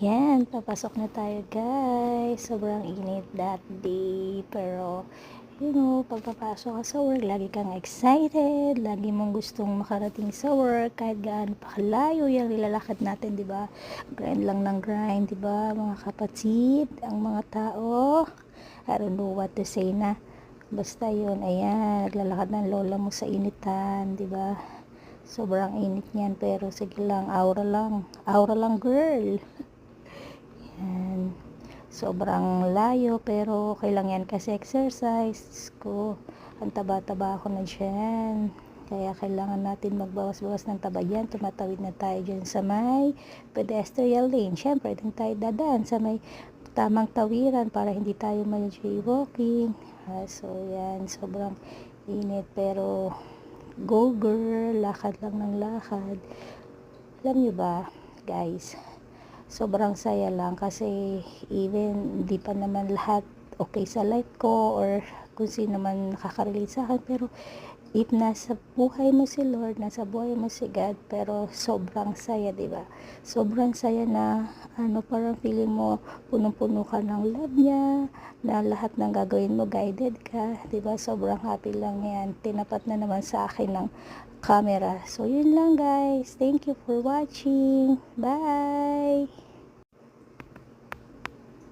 Yan, papasok na tayo guys. Sobrang init that day. Pero, pagpapasok ka sa work, lagi kang excited. Lagi mong gustong makarating sa work. Kahit gaano pa kalayo yung nilalakad natin, di ba? Grind lang ng grind, di ba? Mga kapatid, ang mga tao. I don't know what to say na. Basta yun, ayan, naglalakad ng lola mo sa initan, di ba? Sobrang init niyan, pero sige lang, aura lang girl. Yan. Sobrang layo pero okay lang yan kasi exercise ko. Ang taba-taba ako na dyan. Kaya kailangan natin magbawas-bawas ng taba dyan. Tumatawid na tayo dyan sa may pedestrian lane. Siyempre, din tayo dadaan sa may tamang tawiran para hindi tayo may jaywalking. So, yan. Sobrang init pero go girl. Lakad lang ng lakad. Alam nyo ba, guys? Sobrang saya lang kasi even di pa naman lahat okay sa life ko or kung sino man nakaka-relate sa akin, pero if nasa buhay mo si Lord, nasa buhay mo si God, pero sobrang saya, di ba? Sobrang saya na parang feeling mo punong-puno ka ng love niya, na lahat ng gagawin mo guided ka, di ba? Sobrang happy lang yan. Tinapat na naman sa akin ng camera. So yun lang guys. Thank you for watching. Bye.